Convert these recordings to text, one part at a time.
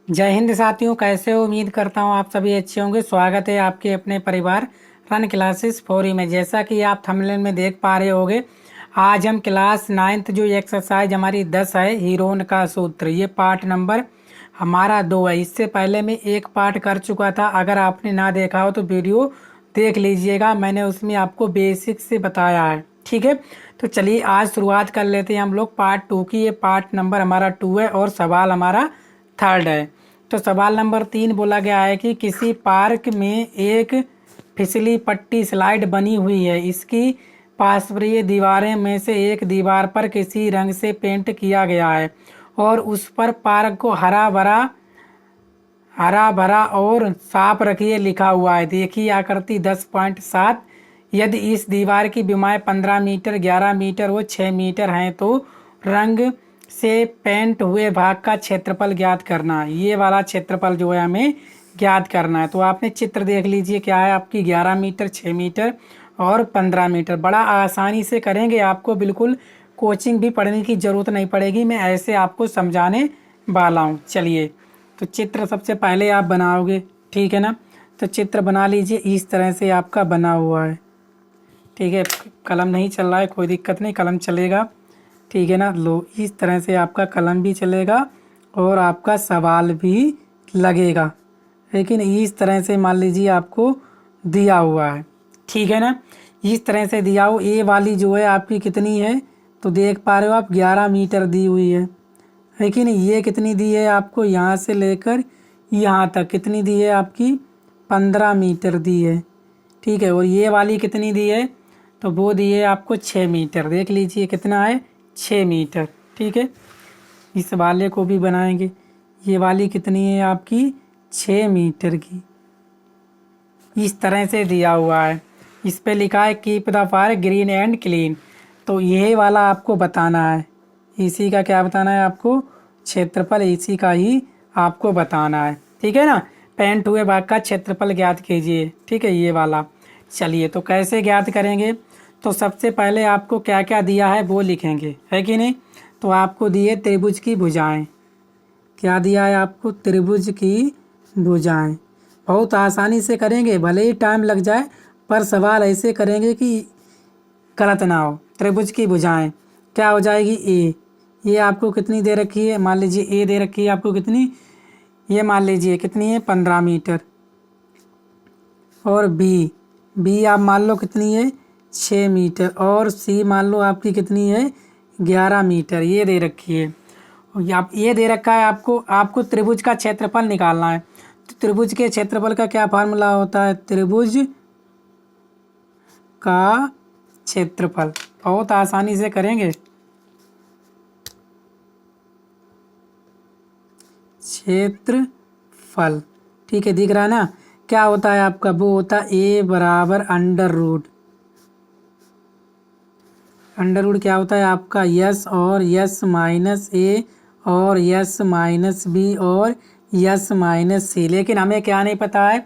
जय हिंद साथियों, कैसे हो? उम्मीद करता हूँ आप सभी अच्छे होंगे। स्वागत है आपके अपने परिवार रन क्लासेस फॉर में। जैसा कि आप थंबनेल में देख पा रहे होगे, आज हम क्लास 9th जो एक्सरसाइज हमारी 10 है, हीरोन का सूत्र, ये पार्ट नंबर हमारा 2 है। इससे पहले मैं एक पार्ट कर चुका था। अगर आपने ना देखा हो तो वीडियो देख लीजिएगा, मैंने उसमें आपको बेसिक से बताया है। ठीक है, तो चलिए आज शुरुआत कर लेते हैं हम लोग पार्ट 2 की। ये पार्ट नंबर हमारा 2 है और सवाल हमारा 3rd है। तो सवाल नंबर 3 बोला गया है कि किसी पार्क में एक फिसली पट्टी स्लाइड बनी हुई है। इसकी पार्श्वीय दीवारें में से एक दीवार पर किसी रंग से पेंट किया गया है और उस पर पार्क को हरा भरा और साफ रखिए लिखा हुआ है। देखिए आकृति 10.7। यदि इस दीवार की विमाएँ 15 मीटर, 11 मीटर व 6 मीटर हैं तो रंग से पेंट हुए भाग का क्षेत्रफल ज्ञात करना। ये वाला क्षेत्रफल जो है हमें ज्ञात करना है। तो आपने चित्र देख लीजिए, क्या है आपकी 11 मीटर, 6 मीटर और 15 मीटर। बड़ा आसानी से करेंगे, आपको बिल्कुल कोचिंग भी पढ़ने की ज़रूरत नहीं पड़ेगी। मैं ऐसे आपको समझाने वाला हूँ। चलिए, तो चित्र सबसे पहले आप बनाओगे, ठीक है ना। तो चित्र बना लीजिए, इस तरह से आपका बना हुआ है। ठीक है, कलम नहीं चल रहा है, कोई दिक्कत नहीं, कलम चलेगा। ठीक है ना, लो इस तरह से आपका कलम भी चलेगा और आपका सवाल भी लगेगा। लेकिन इस तरह से मान लीजिए आपको दिया हुआ है, ठीक है ना। इस तरह से दिया हो। ए वाली जो है आपकी कितनी है, तो देख पा रहे हो आप 11 मीटर दी हुई है। लेकिन ये कितनी दी है आपको, यहाँ से लेकर यहाँ तक कितनी दी है आपकी, 15 मीटर दी है। ठीक है, और ये वाली कितनी दी है, तो वो दी है आपको 6 मीटर। देख लीजिए कितना है, 6 मीटर। ठीक है, इस वाले को भी बनाएंगे। ये वाली कितनी है आपकी, 6 मीटर की। इस तरह से दिया हुआ है। इस पे लिखा है keep the park green and clean. तो यही वाला आपको बताना है। इसी का क्या बताना है आपको, क्षेत्रफल इसी का ही आपको बताना है। ठीक है ना, पेंट हुए भाग का क्षेत्रफल ज्ञात कीजिए। ठीक है, ये वाला। चलिए, तो कैसे ज्ञात करेंगे, तो सबसे पहले आपको क्या क्या दिया है वो लिखेंगे, है कि नहीं। तो आपको दिए त्रिभुज की भुजाएं। क्या दिया है आपको, त्रिभुज की भुजाएं। बहुत आसानी से करेंगे, भले ही टाइम लग जाए, पर सवाल ऐसे करेंगे कि गलत ना हो। त्रिभुज की भुजाएं क्या हो जाएगी, ए। ये आपको कितनी दे रखी है, मान लीजिए ए दे रखी है आपको कितनी, ये मान लीजिए कितनी है, 15 मीटर। और बी आप मान लो कितनी है, 6 मीटर। और सी मान लो आपकी कितनी है, 11 मीटर। ये दे रखी है। और आप ये दे रखा है आपको त्रिभुज का क्षेत्रफल निकालना है। तो त्रिभुज के क्षेत्रफल का क्या फार्मूला होता है, त्रिभुज का क्षेत्रफल। बहुत आसानी से करेंगे। क्षेत्रफल, ठीक है, दिख रहा है ना। क्या होता है आपका, वो होता है ए बराबर अंडर रूट। अंडर रूट क्या होता है आपका, यस और यस माइनस ए और यस माइनस बी और यस माइनस सी। लेकिन हमें क्या नहीं पता है,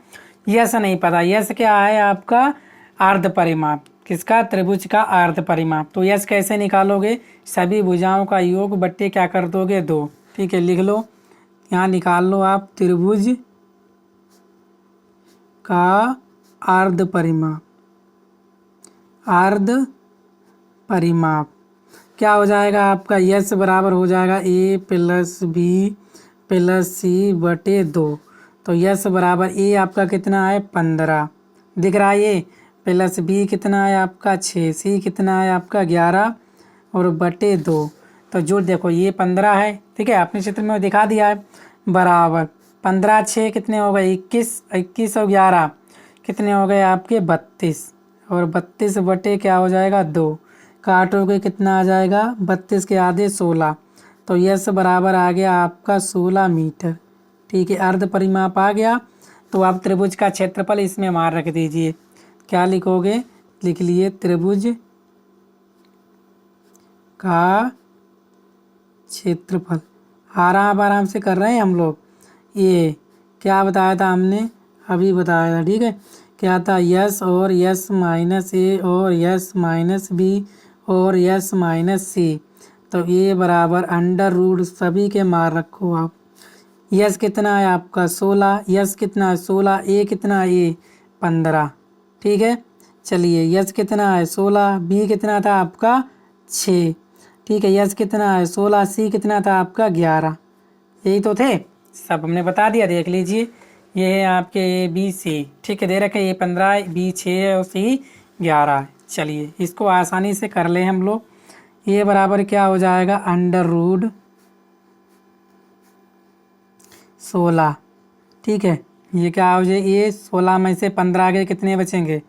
यस नहीं पता। यस क्या है आपका, अर्ध परिमाप। किसका, त्रिभुज का अर्ध परिमाप। तो यस कैसे निकालोगे, सभी भुजाओं का योग बट्टे क्या कर दोगे, 2। ठीक है, लिख लो, यहाँ निकाल लो आप त्रिभुज का अर्ध परिमाप। अर्ध परिमाप क्या हो जाएगा आपका, यस बराबर हो जाएगा ए प्लस बी प्लस सी बटे 2। तो यस बराबर ए आपका कितना है, 15 दिख रहा है ये, प्लस बी कितना है आपका 6, सी कितना है आपका 11 और बटे 2। तो जो देखो ये 15 है, ठीक है, अपने चित्र में दिखा दिया है, बराबर 15 6 कितने हो गए, 21, 21 और 11 कितने हो गए आपके 32। और 32 बटे क्या हो जाएगा, 2। काटोगे कितना आ जाएगा, 32 के आधे 16। तो यस बराबर आ गया आपका 16 मीटर। ठीक है, अर्ध परिमाप आ गया। तो आप त्रिभुज का क्षेत्रफल इसमें मार रख दीजिए। क्या लिखोगे, लिख लिए त्रिभुज का क्षेत्रफल। आराम से कर रहे हैं हम लोग। ये क्या बताया था हमने, अभी बताया था, ठीक है। क्या था, यस और यस माइनस ए और यस माइनस बी और यस माइनस सी। तो ए बराबर अंडर रूट, सभी के मार रखो आप। यस कितना है आपका 16, यस कितना है 16, ए कितना है ए 15। ठीक है, चलिए यस कितना है 16, बी कितना था आपका 6। ठीक है, यस कितना है 16, सी कितना था आपका 11। यही तो थे, सब हमने बता दिया। देख लीजिए, ये है आपके ए बी सी। ठीक है, दे रखे ए 15, बी 6 है और सी 11 है। चलिए इसको आसानी से कर लें हम लोग। ये बराबर क्या हो जाएगा, अंडर रूट 16। ठीक है, ये क्या हो जाए, ये 16 में से 15 के कितने बचेंगे,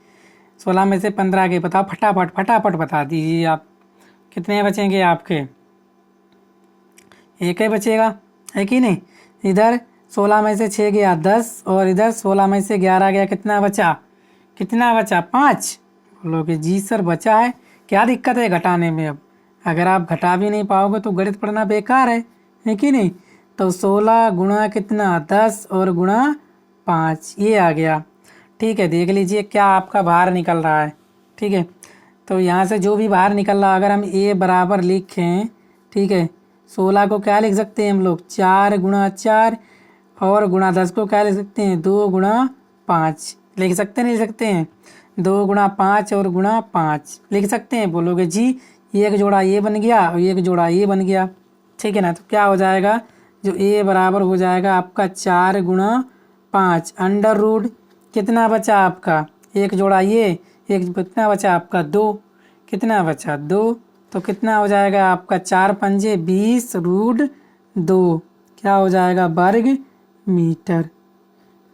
16 में से 15 के बताओ, फटाफट फटाफट बता दीजिए आप, कितने बचेंगे आपके, एक ही बचेगा, है कि नहीं। इधर 16 में से 6 गया 10, और इधर 16 में से 11 गया, कितना बचा, कितना बचा 5। बोलोगे जी सर बचा है, क्या दिक्कत है घटाने में। अब अगर आप घटा भी नहीं पाओगे तो गणित पढ़ना बेकार है कि नहीं। तो 16 गुणा कितना 10 और गुणा 5, ये आ गया। ठीक है, देख लीजिए क्या आपका बाहर निकल रहा है। ठीक है, तो यहाँ से जो भी बाहर निकल रहा है, अगर हम ए बराबर लिखें, ठीक है, 16 को क्या लिख सकते हैं हम लोग, 4 गुणा 4, और गुणा 10 को क्या लिख सकते हैं, 2 गुणा 5 लिख सकते हैं, नहीं लिख सकते हैं, 2 गुणा 5 और गुणा 5 लिख सकते हैं। बोलोगे जी एक जोड़ा ये बन गया और एक जोड़ा ये बन गया। ठीक है ना, तो क्या हो जाएगा, जो ए बराबर हो जाएगा आपका 4 गुणा 5 अंडर रूट कितना बचा आपका, एक जोड़ा ये, एक कितना बचा आपका 2, कितना बचा 2, तो कितना हो जाएगा आपका 4 पंजे 20 रूट 2, क्या हो जाएगा वर्ग मीटर।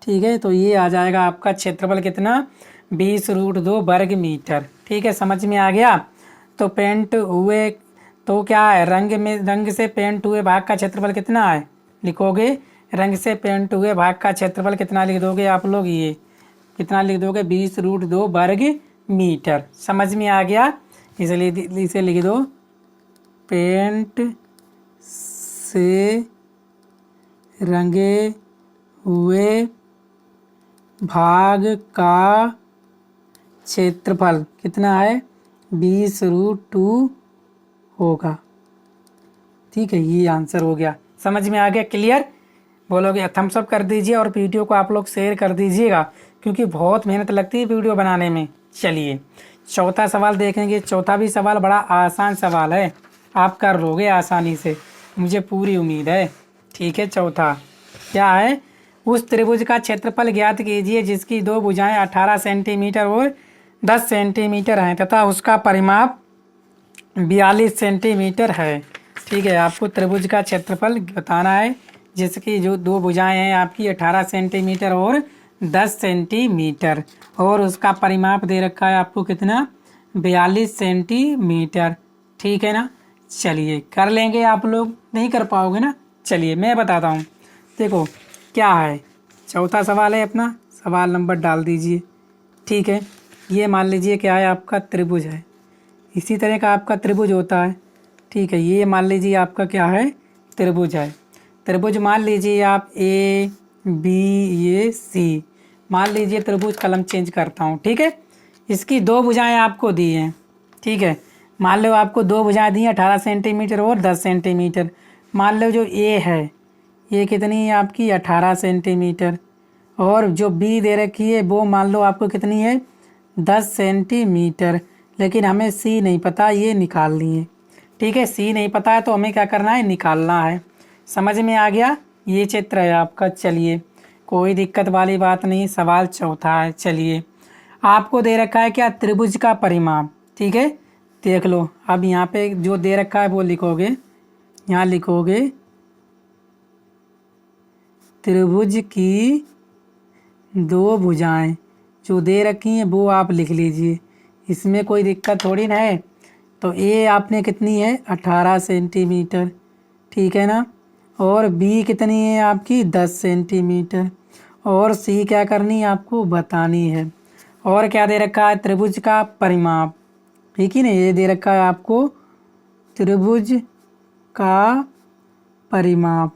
ठीक है, तो ये आ जाएगा आपका क्षेत्रफल कितना, 20 रूट 2 वर्ग मीटर। ठीक है, समझ में आ गया। तो पेंट हुए तो क्या है, रंग से पेंट हुए भाग का क्षेत्रफल कितना है, लिखोगे रंग से पेंट हुए भाग का क्षेत्रफल कितना लिख दोगे आप लोग, ये कितना लिख दोगे 20 रूट 2 वर्ग मीटर। समझ में आ गया, इसलिए इसे लिख दो, पेंट से रंगे हुए भाग का क्षेत्रफल कितना है, 20 रूट 2 होगा। ठीक है, ये आंसर हो गया, समझ में आ गया, क्लियर। बोलोगे थम्स अप कर दीजिए और वीडियो को आप लोग शेयर कर दीजिएगा, क्योंकि बहुत मेहनत लगती है वीडियो बनाने में। चलिए चौथा सवाल देखेंगे। चौथा भी सवाल बड़ा आसान सवाल है, आप कर लोगे आसानी से, मुझे पूरी उम्मीद है। ठीक है, चौथा क्या है, उस त्रिभुज का क्षेत्रफल ज्ञात कीजिए जिसकी दो भुजाएं 18 सेंटीमीटर और 10 सेंटीमीटर हैं तथा उसका परिमाप 42 सेंटीमीटर है। ठीक है, आपको त्रिभुज का क्षेत्रफल बताना है जिसकी जो दो भुजाएं हैं आपकी 18 सेंटीमीटर और 10 सेंटीमीटर, और उसका परिमाप दे रखा है आपको कितना, 42 सेंटीमीटर। ठीक है ना, चलिए कर लेंगे, आप लोग नहीं कर पाओगे ना। चलिए मैं बताता हूँ, देखो क्या है, चौथा सवाल है अपना, सवाल नंबर डाल दीजिए। ठीक है, ये मान लीजिए क्या है, आपका त्रिभुज है, इसी तरह का आपका त्रिभुज होता है। ठीक है, ये मान लीजिए आपका क्या है, त्रिभुज है। त्रिभुज मान लीजिए आप ए बी ये सी, मान लीजिए त्रिभुज, कलम चेंज करता हूँ। ठीक है, इसकी दो भुजाएं आपको दी हैं। ठीक है, मान लो आपको दो भुजाएं दी हैं 18 सेंटीमीटर और 10 सेंटीमीटर। मान लो जो ए है ये कितनी है आपकी 18 सेंटीमीटर, और जो बी दे रखी है वो मान लो आपको कितनी है 10 सेंटीमीटर। लेकिन हमें सी नहीं पता, ये निकालनी है। ठीक है, सी नहीं पता है तो हमें क्या करना है, निकालना है। समझ में आ गया, ये चित्र है आपका। चलिए कोई दिक्कत वाली बात नहीं, सवाल चौथा है। चलिए आपको दे रखा है क्या, त्रिभुज का परिमाप। ठीक है, देख लो, अब यहाँ पे जो दे रखा है वो लिखोगे, यहाँ लिखोगे त्रिभुज की दो भुजाएं जो दे रखी हैं वो आप लिख लीजिए, इसमें कोई दिक्कत थोड़ी ना है। तो ए आपने कितनी है 18 सेंटीमीटर, ठीक है ना, और बी कितनी है आपकी 10 सेंटीमीटर, और सी क्या करनी है आपको बतानी है। और क्या दे रखा है, त्रिभुज का परिमाप। ठीक है ना, ये दे रखा है आपको त्रिभुज का परिमाप,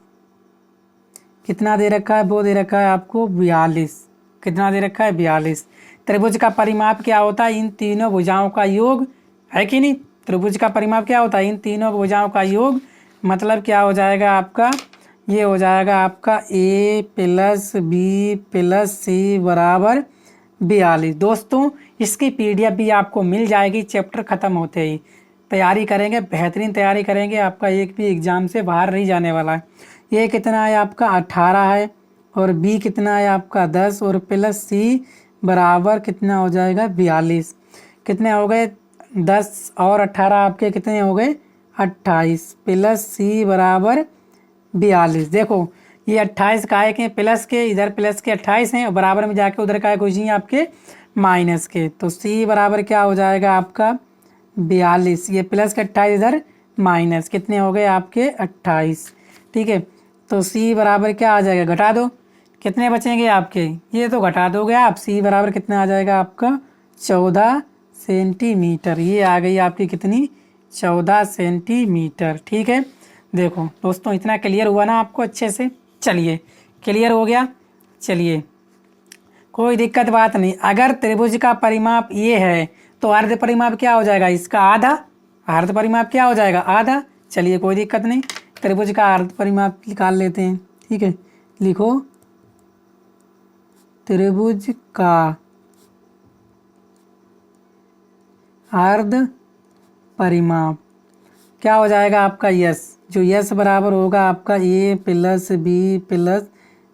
कितना दे रखा है, वो दे रखा है आपको 42। कितना दे रखा है 42। त्रिभुज का परिमाप क्या होता है, इन तीनों भुजाओं का योग, है कि नहीं। त्रिभुज का परिमाप क्या होता है, इन तीनों भुजाओं का योग, मतलब क्या हो जाएगा आपका ये हो जाएगा आपका ए प्लस बी प्लस सी बराबर 42। दोस्तों इसकी पीडीएफ भी आपको मिल जाएगी चैप्टर ख़त्म होते ही। तैयारी करेंगे, बेहतरीन तैयारी करेंगे, आपका एक भी एग्ज़ाम से बाहर नहीं जाने वाला है। ये कितना है आपका 18 है, और बी कितना है आपका 10, और प्लस सी बराबर कितना हो जाएगा 42। कितने हो गए 10 और 18 आपके कितने हो गए 28, प्लस सी बराबर 42। देखो ये 28 का है कि प्लस के, इधर प्लस के 28 हैं और बराबर में जाके उधर का है कुछ नहीं आपके माइनस के, तो सी बराबर क्या हो जाएगा आपका 42। ये प्लस के 28 इधर माइनस, कितने हो गए आपके 28। ठीक है, तो सी बराबर क्या आ जाएगा, घटा दो, कितने बचेंगे आपके, ये तो घटा दोगे आप। सी बराबर कितना आ जाएगा आपका 14 सेंटीमीटर। ये आ गई आपकी कितनी 14 सेंटीमीटर। ठीक है, देखो दोस्तों इतना क्लियर हुआ ना आपको अच्छे से। चलिए क्लियर हो गया। चलिए कोई दिक्कत बात नहीं। अगर त्रिभुज का परिमाप ये है तो अर्ध परिमाप क्या हो जाएगा, इसका आधा। अर्ध परिमाप क्या हो जाएगा, आधा। चलिए कोई दिक्कत नहीं, त्रिभुज का अर्ध परिमाप निकाल लेते हैं। ठीक है, लिखो त्रिभुज का अर्ध परिमाप क्या हो जाएगा आपका यस, जो यस बराबर होगा आपका ए प्लस बी प्लस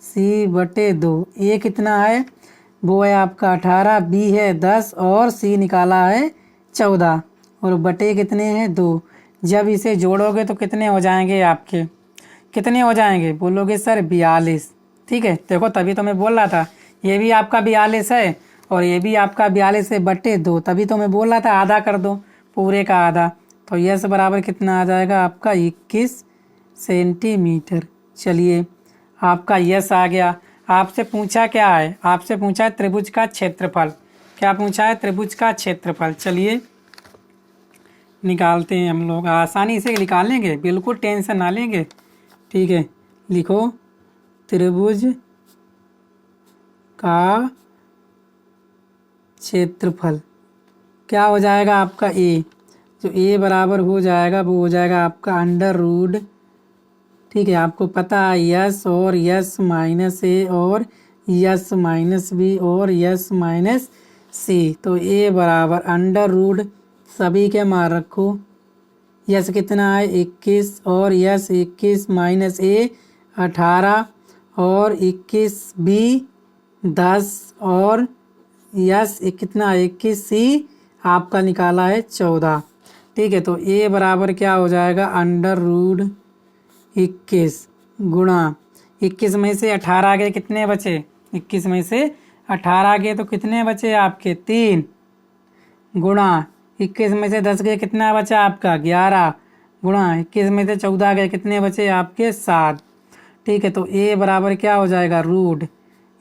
सी बटे 2। ए कितना है, वो है आपका 18, बी है 10 और सी निकाला है 14, और बटे कितने हैं 2। जब इसे जोड़ोगे तो कितने हो जाएंगे आपके, कितने हो जाएंगे बोलोगे सर 42। ठीक है, देखो तभी तो मैं बोल रहा था ये भी आपका 42 है और ये भी आपका 42 है बटे 2, तभी तो मैं बोल रहा था आधा कर दो, पूरे का आधा। तो यस बराबर कितना आ जाएगा आपका 21 सेंटीमीटर। चलिए आपका यस आ गया। आपसे पूछा क्या है, आपसे पूछा है त्रिभुज का क्षेत्रफल। क्या पूछा है, त्रिभुज का क्षेत्रफल। चलिए निकालते हैं हम लोग, आसानी से निकाल लेंगे, बिल्कुल टेंशन ना लेंगे। ठीक है, लिखो त्रिभुज का क्षेत्रफल क्या हो जाएगा आपका ए, जो ए बराबर हो जाएगा वो हो जाएगा आपका अंडर रूट। ठीक है, आपको पता है यस और यस माइनस ए और यस माइनस बी और यस माइनस सी, तो ए बराबर अंडर रूट सभी के मान रखो। यस कितना है 21 और यस 21 माइनस ए 18 और 21 बी 10 और यस कितना 21 सी आपका निकाला है 14। ठीक है, तो ए बराबर क्या हो जाएगा अंडर रूट 21 गुणा 21 में से 18 गए, कितने बचे 21 में से 18 गए तो कितने बचे आपके 3, गुणा 21 में से 10 गए कितना बचा आपका 11, गुणा 21 में से 14 गए कितने बचे आपके 7। ठीक है, तो ए बराबर क्या हो जाएगा रूट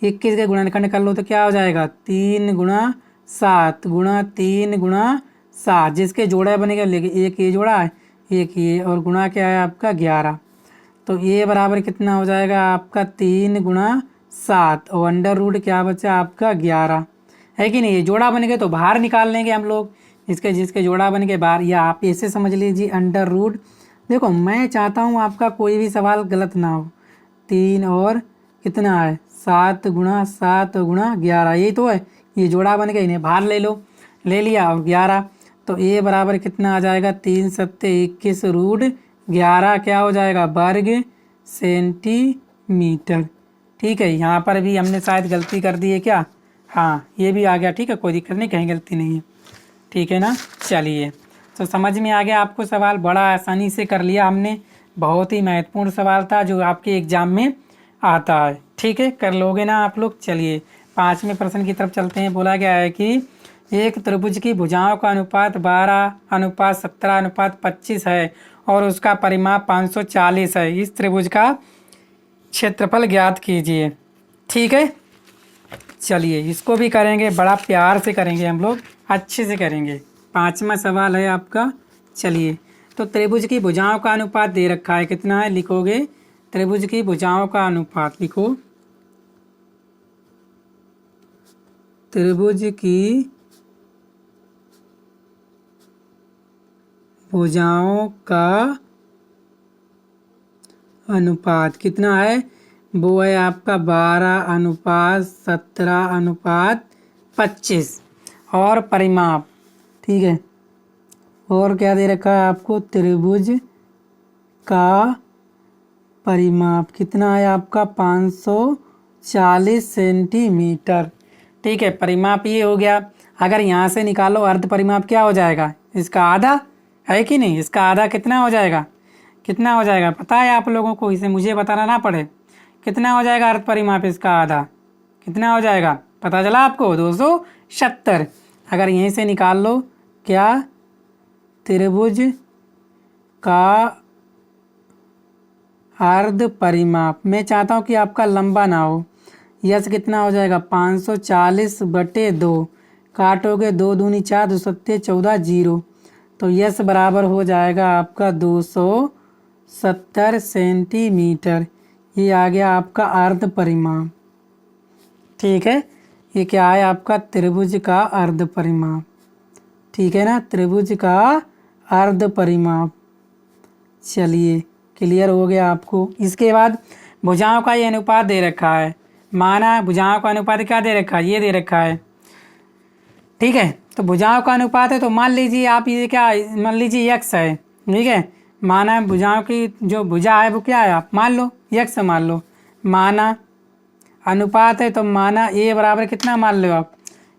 21 के गुणनखंड कर लो तो क्या हो जाएगा 3 गुणा 7 गुणा 3 गुणा 7, जिसके जोड़ा बनेगा लेकिन एक ये जोड़ा है एक ये, और गुणा क्या है आपका 11। तो ये बराबर कितना हो जाएगा आपका 3 गुणा 7 और अंडर रूट क्या बचा आपका 11, है कि नहीं। ये जोड़ा बन गए तो बाहर निकाल लेंगे हम लोग, इसके जिसके जोड़ा बन के बाहर, या आप ऐसे समझ लीजिए अंडर रूट। देखो मैं चाहता हूँ आपका कोई भी सवाल गलत ना हो। 3 और कितना है 7 गुणा 7 गुणा 11, यही तो है, ये जोड़ा बन गया, इन्हें बाहर ले लो, ले लिया और 11। तो ए बराबर कितना आ जाएगा 3 सत्ते 21 रूट 11 क्या हो जाएगा वर्ग सेंटीमीटर। ठीक है, यहाँ पर भी हमने शायद गलती कर दी है क्या, हाँ ये भी आ गया। ठीक है, कोई दिक्कत नहीं, कहीं गलती नहीं है। ठीक है ना, चलिए तो समझ में आ गया आपको सवाल, बड़ा आसानी से कर लिया हमने। बहुत ही महत्वपूर्ण सवाल था जो आपके एग्जाम में आता है। ठीक है, कर लोगे ना आप लोग। चलिए 5वें प्रश्न की तरफ चलते हैं। बोला गया है कि एक त्रिभुज की भुजाओं का अनुपात 12:17:25 है और उसका परिमाप 540 है। इस त्रिभुज का क्षेत्रफल ज्ञात कीजिए। ठीक है, चलिए इसको भी करेंगे, बड़ा प्यार से करेंगे हम लोग, अच्छे से करेंगे। 5वां सवाल है आपका। चलिए तो त्रिभुज की भुजाओं का अनुपात दे रखा है, कितना है लिखोगे, त्रिभुज की भुजाओं का अनुपात लिखो, त्रिभुज की भुजाओं का अनुपात कितना है, वो है आपका 12:17:25 और परिमाप, ठीक है। और क्या दे रखा है आपको, त्रिभुज का परिमाप कितना है आपका 540 सेंटीमीटर, ठीक है। परिमाप ये हो गया। अगर यहाँ से निकालो अर्ध परिमाप क्या हो जाएगा, इसका आधा, है कि नहीं। इसका आधा कितना हो जाएगा, कितना हो जाएगा पता है आप लोगों को, इसे मुझे बताना ना पड़े। कितना हो जाएगा अर्ध परिमाप इसका आधा, कितना हो जाएगा पता चला आपको, 270। अगर यहीं से निकाल लो, क्या त्रिभुज का अर्ध परिमाप, मैं चाहता हूँ कि आपका लंबा ना हो। यस कितना हो जाएगा 540/2, काटोगे 2 दूनी 4, 2 सत्ते 14, 0, तो यस बराबर हो जाएगा आपका 270 सेंटीमीटर। ये आ गया आपका अर्ध परिमाप, ठीक है। ये क्या है आपका त्रिभुज का अर्ध परिमाप, ठीक है ना, त्रिभुज का अर्ध परिमाप। चलिए क्लियर हो गया आपको। इसके बाद भुजाओं का ये अनुपात दे रखा है, माना भुजाओं का अनुपात क्या दे रखा है, ये दे रखा है, ठीक है। तो भुजाओं का अनुपात है, तो मान लीजिए आप ये क्या, मान लीजिए x है, ठीक है। माना भुजाओं की जो भुजा है वो क्या है, आप मान लो x मान लो। माना अनुपात है तो माना a बराबर कितना मान लो आप,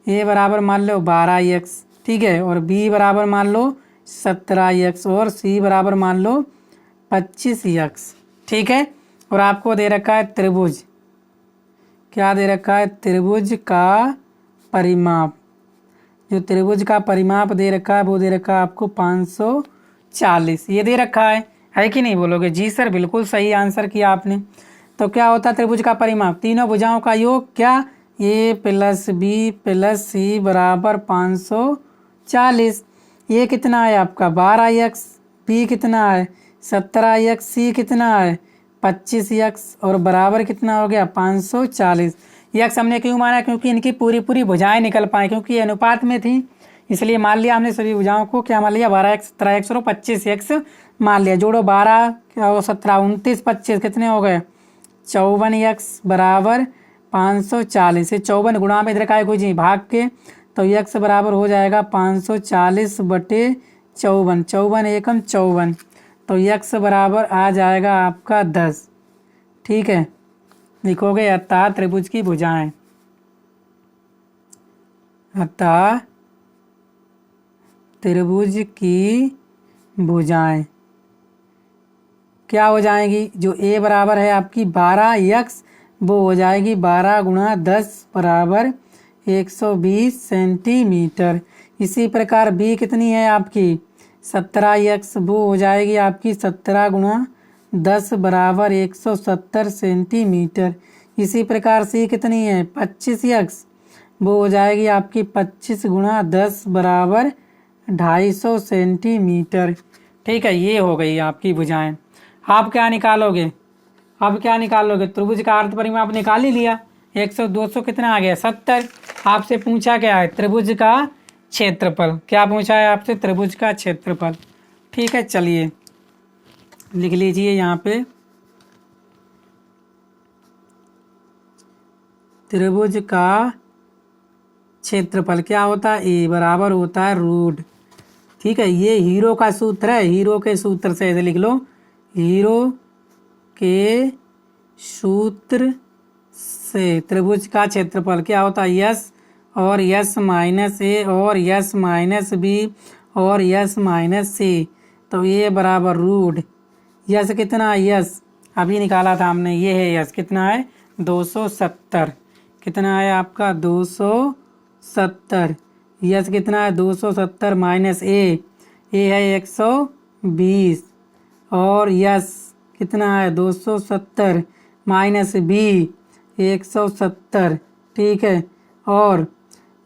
a बराबर मान लो 12x, ठीक है। और b बराबर मान लो 17x और c बराबर मान लो 25x, ठीक है। और आपको दे रखा है त्रिभुज, क्या दे रखा है, त्रिभुज का परिमाप। जो त्रिभुज का परिमाप दे रखा है वो दे रखा है आपको 540, ये दे रखा है कि नहीं। बोलोगे जी सर बिल्कुल सही आंसर किया आपने। तो क्या होता है त्रिभुज का परिमाप, तीनों भुजाओं का योग, क्या a + b + c बराबर 540। ये कितना है आपका 12x, b कितना है 17x, c कितना है 25x और बराबर कितना हो गया 540। यक्स हमने क्यों माना, क्योंकि इनकी पूरी पूरी भुजाएं निकल पाए, क्योंकि ये अनुपात में थी, इसलिए मान लिया हमने सभी भुजाओं को, क्या मान लिया 12x, 17x और 25x मान लिया। जोड़ो 12 और 17, 29, 25 कितने हो गए 54x बराबर 540। 54 गुणा में इधर का कोई जी भाग के, तो x बराबर हो जाएगा 540/54, 54 एकम 54, तो x बराबर आ जाएगा आपका 10, ठीक है। लिखोगे अतः त्रिभुज की भुजाएं, अतः त्रिभुज की भुजाएं क्या हो जाएगी, जो a बराबर है आपकी 12x वो हो जाएगी 12 × 10 बराबर 120 सेंटीमीटर। इसी प्रकार b कितनी है आपकी 17x, वो हो जाएगी आपकी 17 × 10 बराबर 170 सेंटीमीटर। इसी प्रकार c कितनी है 25x, वो हो जाएगी आपकी 25 × 10 बराबर 250 सेंटीमीटर, ठीक है। ये हो गई आपकी भुजाएं। आप क्या निकालोगे, अब क्या निकालोगे, त्रिभुज का अर्ध परिमाप निकाल ही लिया, 100 200 कितना आ गया 70। आपसे पूछा क्या है त्रिभुज का क्षेत्रफल, क्या पूछा है आपसे त्रिभुज का क्षेत्रफल, ठीक है। चलिए लिख लीजिए यहाँ पे, त्रिभुज का क्षेत्रफल क्या होता है, ए बराबर होता है रूट, ठीक है। ये हीरो का सूत्र है, हीरो के सूत्र से ऐसे लिख लो, हीरो के सूत्र से त्रिभुज का क्षेत्रफल क्या होता है यस और यस माइनस ए और यस माइनस बी और यस माइनस सी, तो ये बराबर रूट यस कितना यस अभी निकाला था हमने, ये है यस कितना है 270, कितना है आपका 270, यस कितना है 270 माइनस ए है 120 और यस कितना है 270 माइनस बी 170, ठीक है, और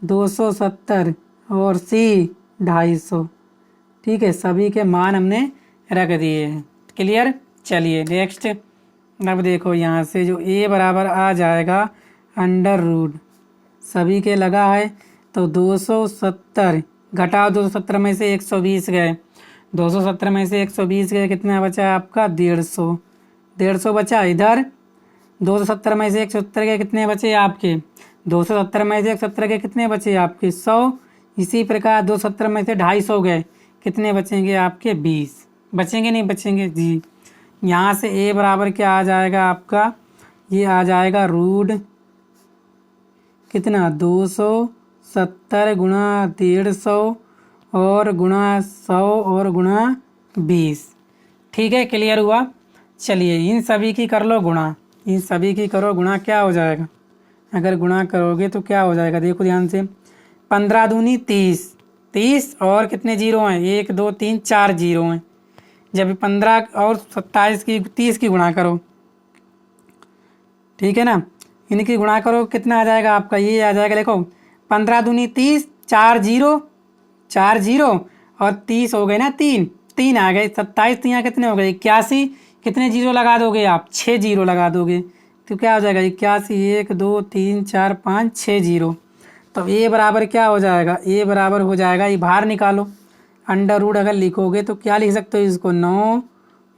270 और सी 250, ठीक है। सभी के मान हमने रख दिए हैं, क्लियर। चलिए नेक्स्ट, अब देखो यहाँ से जो a बराबर आ जाएगा अंडर रूट, सभी के लगा है, तो 270 घटाओ 270 में से 120 गए, 270 में से 120 गए, कितना बचा आपका 150, 150 बचा। इधर 270 में से 170 के कितने बचे आपके? 270 में से 170 के कितने बचे आपके? 100। इसी प्रकार 270 में से 250 गए, कितने बचेंगे आपके? 20 बचेंगे, नहीं बचेंगे जी। यहाँ से ए बराबर क्या आ जाएगा आपका? ये आ जाएगा रूट कितना? 270 गुणा 150 और गुणा 100 और गुणा 20। ठीक है, क्लियर हुआ? चलिए इन सभी की कर लो गुणा, इन सभी की करो गुणा, क्या हो जाएगा? अगर गुणा करोगे तो क्या हो जाएगा? देखो ध्यान से, 15 दूनी 30, 30 और कितने जीरो हैं? 1 2 3 4 जीरो हैं। जब 15 और 27 की 30 की गुणा करो, ठीक है ना, इनकी गुणा करो, कितना आ जाएगा आपका? ये आ जाएगा, देखो 15 दूनी 30, 4 जीरो, 4 जीरो और 30 हो गए ना, 3 3 आ गए। 27 यहाँ कितने हो गए? 81। कितने जीरो लगा दोगे आप? 6 जीरो लगा दोगे तो क्या हो जाएगा? 81, 1 2 3 4 5 6 जीरो। तो ए बराबर क्या हो जाएगा? ए बराबर हो जाएगा, ये बाहर निकालो, अंडर रूट अगर लिखोगे तो क्या लिख सकते हो इसको? 9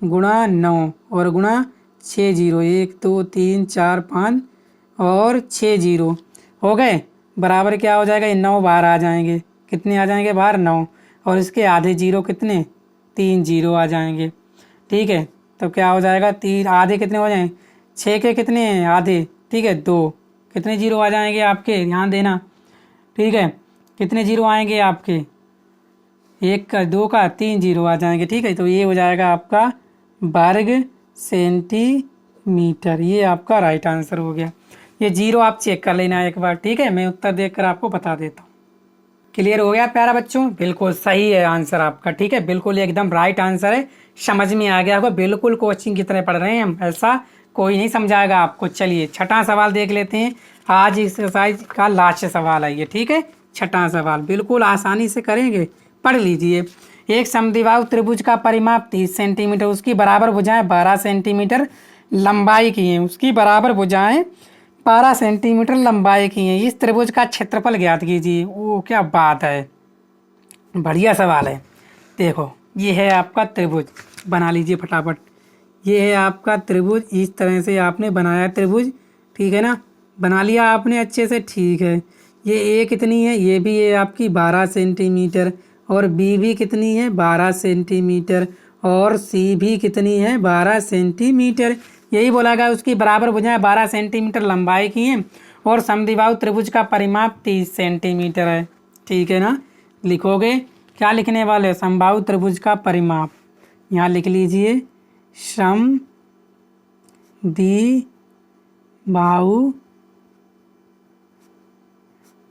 गुणा 9 और गुणा 6 जीरो, 1 2 3 4 5 और 6 जीरो हो गए। बराबर क्या हो जाएगा? ये 9 बाहर आ जाएंगे, कितने आ जाएंगे बाहर? 9। और इसके आधे जीरो कितने? 3 जीरो आ जाएंगे। ठीक है, तो क्या हो जाएगा? 3 आधे कितने हो जाएंगे? 6 के कितने हैं आधे? ठीक है 2। कितने जीरो आ जाएंगे आपके? ध्यान देना, ठीक है, कितने जीरो आएंगे आपके? 1 का 2 का 3 जीरो आ जाएंगे। ठीक है, तो ये हो जाएगा आपका वर्ग सेंटीमीटर। ये आपका राइट आंसर हो गया। ये जीरो आप चेक कर लेना एक बार, ठीक है, मैं उत्तर देखकर आपको बता देता हूँ। क्लियर हो गया प्यारा बच्चों? बिल्कुल सही है आंसर आपका, ठीक है, बिल्कुल एकदम राइट आंसर है। समझ में आ गया होगा, बिल्कुल कोचिंग की तरह पढ़ रहे हैं हम, ऐसा कोई नहीं समझाएगा आपको। चलिए छठा सवाल देख लेते हैं। आज इस एक्सरसाइज का लास्ट सवाल है ये, ठीक है। छठा सवाल बिल्कुल आसानी से करेंगे, पढ़ लीजिए। एक समद्विबाहु त्रिभुज का परिमाप 30 सेंटीमीटर, उसकी बराबर भुजाएं 12 सेंटीमीटर लंबाई की हैं, उसकी बराबर भुजाएं 12 सेंटीमीटर लंबाई की हैं। इस त्रिभुज का क्षेत्रफल ज्ञात कीजिए। ओ क्या बात है, बढ़िया सवाल है। देखो ये है आपका त्रिभुज, बना लीजिए फटाफट। ये है आपका त्रिभुज, इस तरह से आपने बनाया त्रिभुज, ठीक है ना, बना लिया आपने अच्छे से, ठीक है। ये ए कितनी है? ये भी है आपकी 12 सेंटीमीटर और बी भी कितनी है? 12 सेंटीमीटर और सी भी कितनी है? 12 सेंटीमीटर। यही बोला गया उसकी बराबर भुजाएं 12 सेंटीमीटर लंबाई की हैं और समद्विबाहु त्रिभुज का परिमाप 30 सेंटीमीटर है, ठीक है ना। लिखोगे क्या लिखने वाले? समबाहु त्रिभुज का परिमाप, यहाँ लिख लीजिए समद्विबाहु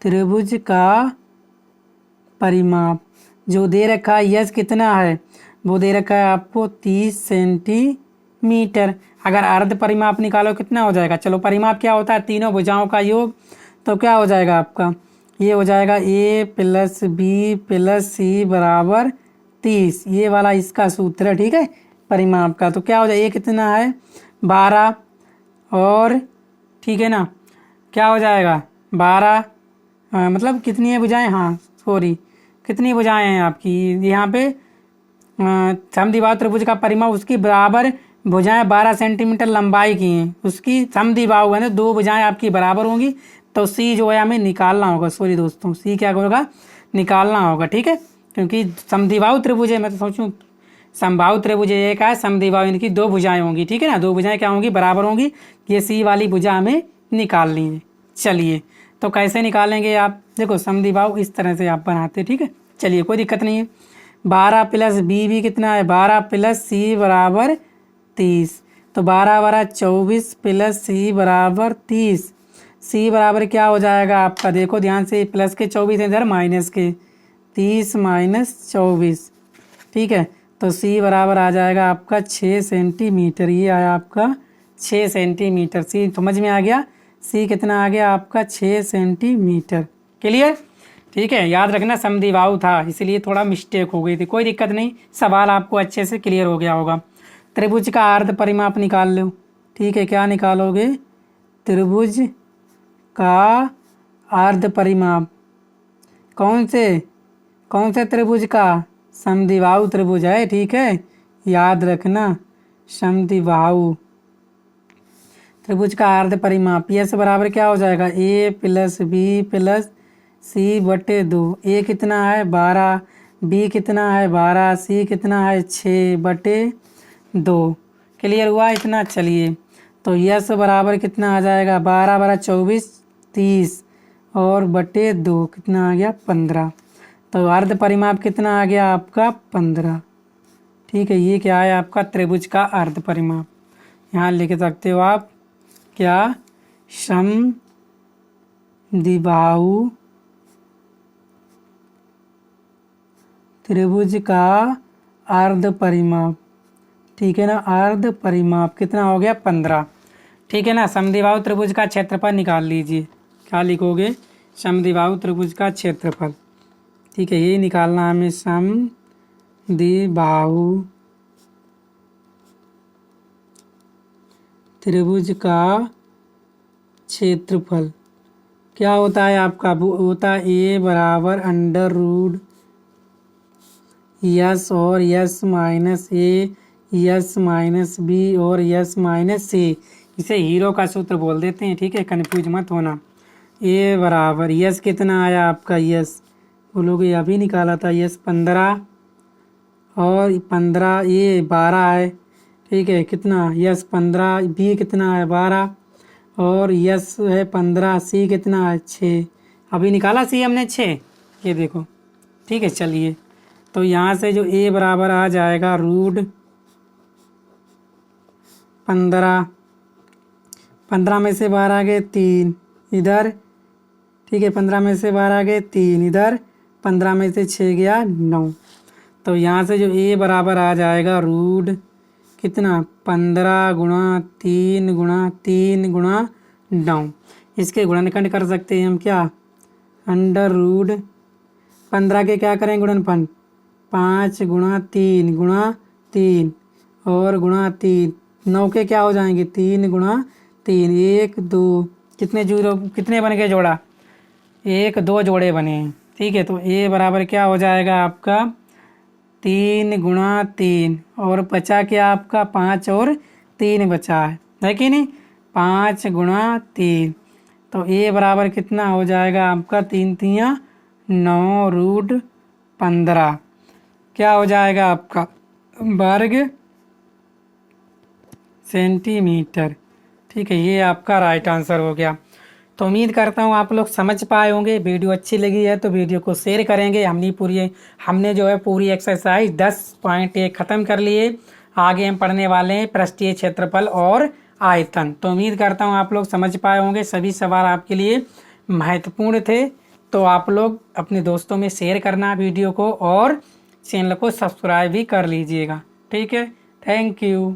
त्रिभुज का परिमाप। जो दे रखा है यस कितना है? वो दे रखा है आपको 30 सेंटीमीटर। अगर अर्ध परिमाप निकालो कितना हो जाएगा? चलो परिमाप क्या होता है? तीनों भुजाओं का योग। तो क्या हो जाएगा आपका? ये हो जाएगा ए प्लस बी प्लस सी बराबर 30। ये वाला इसका सूत्र है, ठीक है, परिमाप का। तो क्या हो जाएगा? ए कितना है? 12 और ठीक है ना, क्या हो जाएगा? 12 मतलब कितनी है भुजाएं? हाँ सॉरी, कितनी भुजाएं हैं आपकी यहाँ पे? समद्विबाहु त्रिभुज का परिमाप, उसकी बराबर भुजाएं 12 सेंटीमीटर लंबाई की हैं, उसकी समद्विबाहु है ना, दो भुजाएं आपकी बराबर होंगी। तो सी जो है हमें निकालना होगा, सॉरी दोस्तों, सी क्या होगा? निकालना होगा, ठीक है, क्योंकि समद्विबाहु त्रिभुज है। मैं तो सोचूं समबाहु त्रिभुज एक है, समद्विबाहु इनकी दो भुजाएं होंगी, ठीक है ना, दो भुजाएं क्या होंगी? बराबर होंगी। ये सी वाली भुजा हमें निकालनी है। चलिए तो कैसे निकालेंगे आप? देखो समद्विबाहु इस तरह से आप बनाते, ठीक है, चलिए कोई दिक्कत नहीं है। 12 प्लस बी भी कितना है? 12 प्लस सी बराबर 30। तो 12 12 24 प्लस सी बराबर 30। सी बराबर क्या हो जाएगा आपका? देखो ध्यान से, प्लस के 24 इधर माइनस के 30 माइनस 24, ठीक है। तो सी बराबर आ जाएगा आपका 6 सेंटीमीटर। ये आया आपका 6 सेंटीमीटर। सी समझ में आ गया? सी कितना आ गया आपका? 6 सेंटीमीटर। क्लियर? ठीक है, याद रखना समद्विबाहु था इसलिए थोड़ा मिस्टेक हो गई थी, कोई दिक्कत नहीं, सवाल आपको अच्छे से क्लियर हो गया होगा। त्रिभुज का अर्ध परिमाप निकाल लो, ठीक है, क्या निकालोगे? त्रिभुज का अर्ध परिमाप। कौन से त्रिभुज का? समद्विबाहु त्रिभुज है, ठीक है, याद रखना समद्विबाहु त्रिभुज का अर्ध परिमाप यस बराबर क्या हो जाएगा ए प्लस बी प्लस सी बटे 2। ए कितना है 12, बी कितना है 12, सी कितना है 6 बटे 2। क्लियर हुआ इतना। चलिए तो यस बराबर कितना आ जाएगा 12 12 24 30 और बटे 2 कितना आ गया 15। तो अर्ध परिमाप कितना आ गया आपका 15। ठीक है, ये क्या है आपका त्रिभुज का अर्ध परिमाप। यहाँ लिख सकते हो आप क्या समद्विबाहु त्रिभुज का अर्ध परिमाप। ठीक है ना, अर्ध परिमाप कितना हो गया 15। ठीक है ना। समद्विबाहु त्रिभुज का क्षेत्रफल निकाल लीजिए। क्या लिखोगे समद्विबाहु त्रिभुज का क्षेत्रफल। ठीक है, ये निकालना हमें समद्विबाहु त्रिभुज का क्षेत्रफल क्या होता है आपका, होता है ए बराबर अंडर रूट यस और यस माइनस ए, यस माइनस बी और यस माइनस सी। इसे हीरो का सूत्र बोल देते हैं। ठीक है, कन्फ्यूज मत होना। ए बराबर यस कितना आया आपका यस बोलोगे अभी निकाला था यस 15 और 15 ये 12 है। ठीक है, कितना यस 15, बी कितना है 12 और यस है 15, सी कितना है 6। अभी निकाला सी हमने 6, ये देखो। ठीक है, चलिए तो यहाँ से जो ए बराबर आ जाएगा रूट 15, 15 में से 12 गए 3 इधर। ठीक है, 15 में से 12 गए 3 इधर, 15 में से 6 गया 9। तो यहाँ से जो ए बराबर आ जाएगा रूट कितना 15 गुणा 3 गुणा 3 गुणा 9। इसके गुणनखंड कर सकते हैं हम क्या अंडर रूट 15 के क्या करें गुणनफल 5 गुणा 3 गुणा 3 और गुणा 3। 9 के क्या हो जाएंगे 3 गुणा 3 1 2 कितने जीरो कितने बन गए जोड़ा 1 2 जोड़े बने हैं। ठीक है, तो ए बराबर क्या हो जाएगा आपका 3 गुणा 3 और बचा क्या आपका 5 और 3 बचा है कि नहीं 5 गुणा 3। तो ए बराबर कितना हो जाएगा आपका 3 3 9 रूट 15 क्या हो जाएगा आपका वर्ग सेंटीमीटर। ठीक है, ये आपका राइट आंसर हो गया। तो उम्मीद करता हूँ आप लोग समझ पाए होंगे। वीडियो अच्छी लगी है तो वीडियो को शेयर करेंगे। हमने जो है पूरी एक्सरसाइज 10.1 ख़त्म कर लिए। आगे हम पढ़ने वाले हैं पृष्ठीय क्षेत्रफल और आयतन। तो उम्मीद करता हूँ आप लोग समझ पाए होंगे। सभी सवाल आपके लिए महत्वपूर्ण थे। तो आप लोग अपने दोस्तों में शेयर करना वीडियो को और चैनल को सब्सक्राइब भी कर लीजिएगा। ठीक है, थैंक यू।